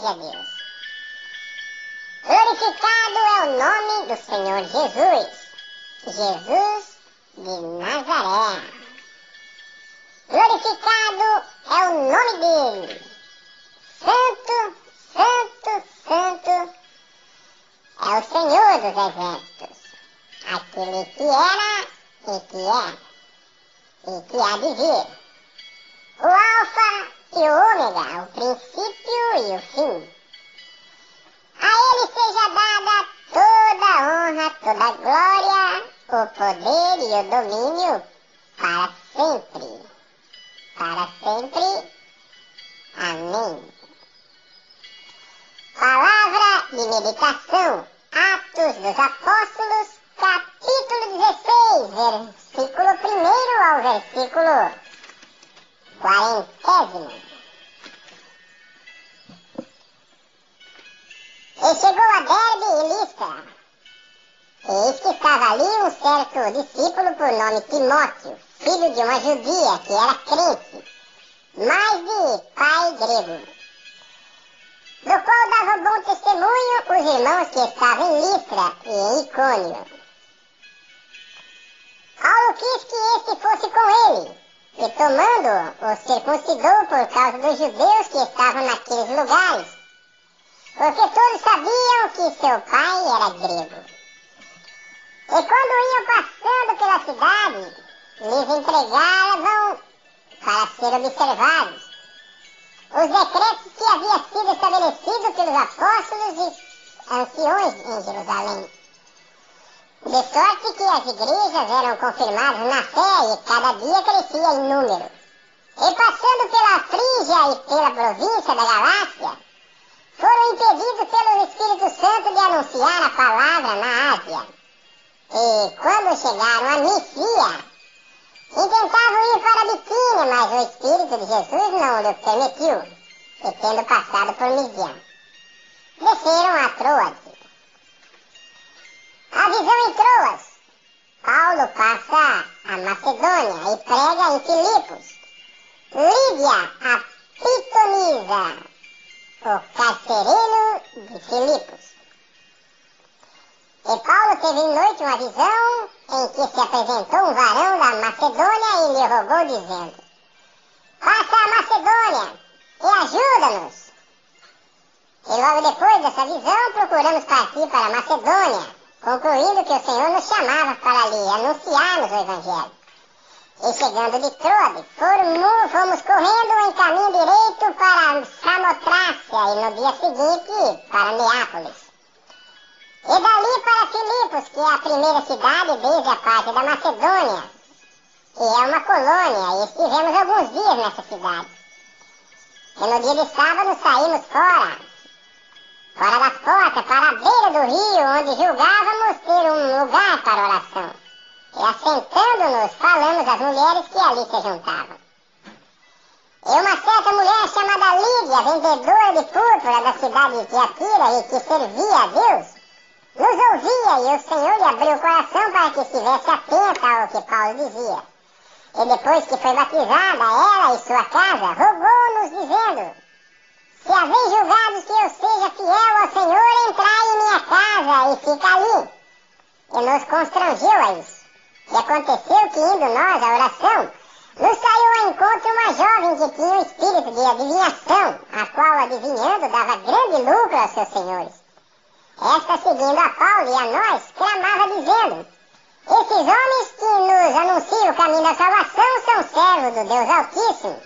seja Deus. Glorificado é o nome do Senhor Jesus, Jesus de Nazaré. Glorificado é o nome dele. Santo, santo, santo é o Senhor dos exércitos, aquele que era e que é e que há de vir. O Alfa e o Ômega, o princípio e o fim. A ele seja dada toda a honra, toda a glória, o poder e o domínio para sempre. Para sempre. Amém. Palavra de meditação, Atos dos Apóstolos, capítulo 16, versículo 1 ao versículo 40. E chegou a Derbe e Listra. Eis que estava ali um certo discípulo por nome Timóteo, filho de uma judia que era crente, mas de pai grego, do qual dava bom testemunho os irmãos que estavam em Listra e em Icônio. Paulo quis que este fosse com ele, e tomando-o, o circuncidou por causa dos judeus que estavam naqueles lugares, porque todos sabiam que seu pai era grego. E quando iam passando pela cidade, lhes entregavam para ser observados os decretos que havia sido estabelecidos pelos apóstolos e anciões em Jerusalém. De sorte que as igrejas eram confirmadas na fé e cada dia crescia em número. E passando pela Frígia e pela província da Galácia, foram impedidos pelo Espírito Santo de anunciar a palavra na Ásia. E quando chegaram a Misia, intentavam ir para a Bitínia, mas o Espírito de Jesus não lhe permitiu, e tendo passado por Misia, desceram a Troade. A visão em Troas. Paulo passa a Macedônia e prega em Filipos. Lídia, a pitonisa, o carcereiro de Filipos. E Paulo teve em noite uma visão em que se apresentou um varão da Macedônia e lhe rogou dizendo: passa a Macedônia e ajuda-nos. E logo depois dessa visão procuramos partir para a Macedônia, concluindo que o Senhor nos chamava para lhe anunciarmos o Evangelho. E chegando de Troade, fomos correndo em caminho direito para Samotrácia e no dia seguinte para Neápolis. E dali para Filipos, que é a primeira cidade desde a parte da Macedônia, e é uma colônia, e estivemos alguns dias nessa cidade. E no dia de sábado saímos fora da porta, para a beira do rio, onde julgávamos ter um lugar para oração. E assentando-nos, falamos às mulheres que ali se juntavam. E uma certa mulher chamada Lídia, vendedora de púrpura da cidade de Tiatira e que servia a Deus, nos ouvia, e o Senhor lhe abriu o coração para que estivesse atenta ao que Paulo dizia. E depois que foi batizada, ela e sua casa, rogou-nos dizendo: se haveis julgados que eu seja fiel ao Senhor, entrai em minha casa e fica ali. E nos constrangeu a isso. E aconteceu que, indo nós à oração, nos saiu ao encontro uma jovem que tinha um espírito de adivinhação, a qual, adivinhando, dava grande lucro aos seus senhores. Esta, seguindo a Paulo e a nós, clamava dizendo: esses homens que nos anunciam o caminho da salvação são servos do Deus Altíssimo.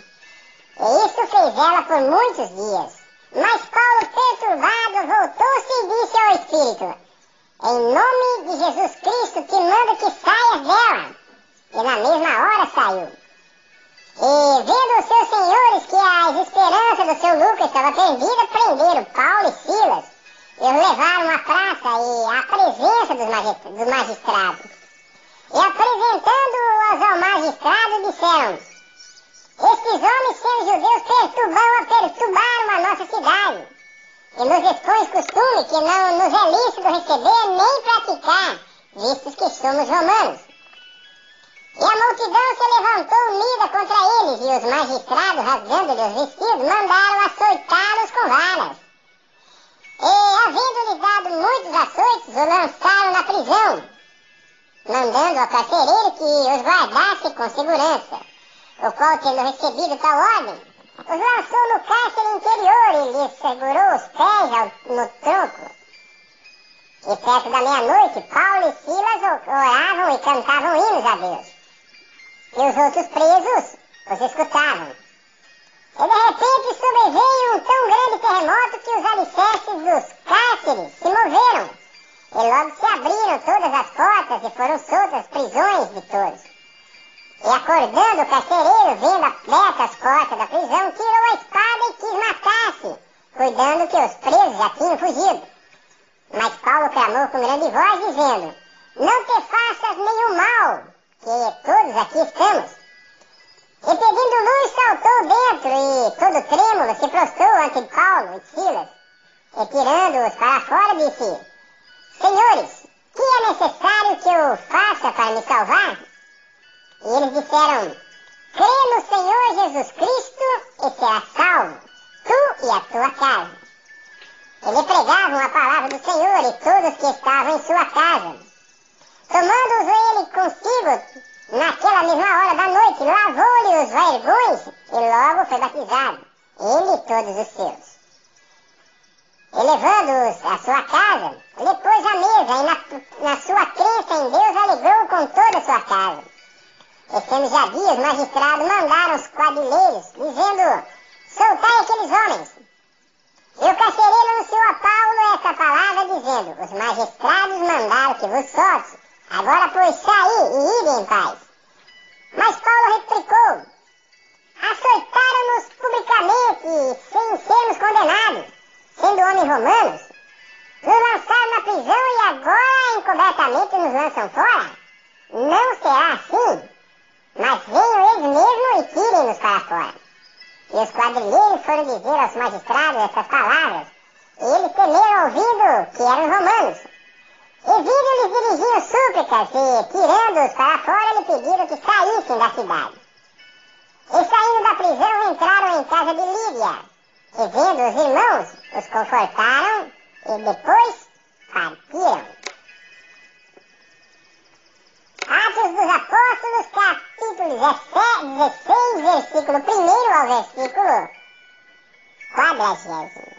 E isso fez ela por muitos dias. Mas Paulo, perturbado, voltou-se e disse ao Espírito: em nome de Jesus Cristo, te mando que saias dela. E na mesma hora saiu. E vendo os seus senhores que as esperanças do seu lucro estava perdida, prenderam Paulo e Silas e os levaram à praça e à presença dos magistrados. E apresentando-os ao magistrado, disseram: estes homens, sendo judeus, perturbaram a nossa cidade, e nos expõe costume que não nos é lícito receber nem praticar, vistos que somos romanos. E a multidão se levantou unida contra eles, e os magistrados, rasgando-lhes os vestidos, mandaram açoitá-los com varas. muitos açoites, o lançaram na prisão, mandando ao carcereiro que os guardasse com segurança, o qual, tendo recebido tal ordem, os lançou no cárcere interior e lhes segurou os pés no tronco. E perto da meia-noite, Paulo e Silas oravam e cantavam hinos a Deus. E os outros presos os escutavam. E de repente sobreveio um tão grande terremoto que os alicerces dos cárceres se moveram. E logo se abriram todas as portas e foram soltas as prisões de todos. E acordando o carcereiro, vendo abertas as portas da prisão, tirou a espada e quis matar-se, cuidando que os presos já tinham fugido. Mas Paulo clamou com grande voz, dizendo: não te faças nenhum mal, que todos aqui estamos. E pedindo luz, saltou dentro e, todo trêmulo, se prostrou ante Paulo e Silas. E tirando-os para fora, disse: senhores, que é necessário que eu faça para me salvar? E eles disseram: crê no Senhor Jesus Cristo e serás salvo, tu e a tua casa. E lhe pregavam a palavra do Senhor e todos que estavam em sua casa. Tomando-os ele consigo, naquela mesma hora da noite, lavou-lhe os vergões e logo foi batizado, ele e todos os seus. E levando-os à sua casa, lhe pôs à mesa e na sua crença em Deus alegrou com toda a sua casa. E sendo já dias, os magistrados mandaram os quadrilheiros, dizendo: soltai aqueles homens. E o carcereiro anunciou a Paulo esta palavra, dizendo: os magistrados mandaram que vos solte. Agora, pois, saí e ide em paz. Mas Paulo replicou: açoitaram-nos publicamente, sem sermos condenados, sendo homens romanos. Nos lançaram na prisão e agora encobertamente nos lançam fora? Não será assim, mas venham eles mesmos e tirem-nos para fora. E os quadrilheiros foram dizer aos magistrados essas palavras, e eles temeram ouvindo que eram romanos. E vindo lhes dirigiam súplicas e, tirando-os para fora, lhe pediram que saíssem da cidade. E saindo da prisão, entraram em casa de Lídia, e vendo os irmãos, os confortaram e depois partiram. Atos dos Apóstolos, capítulo 16, versículo 1 ao versículo 40.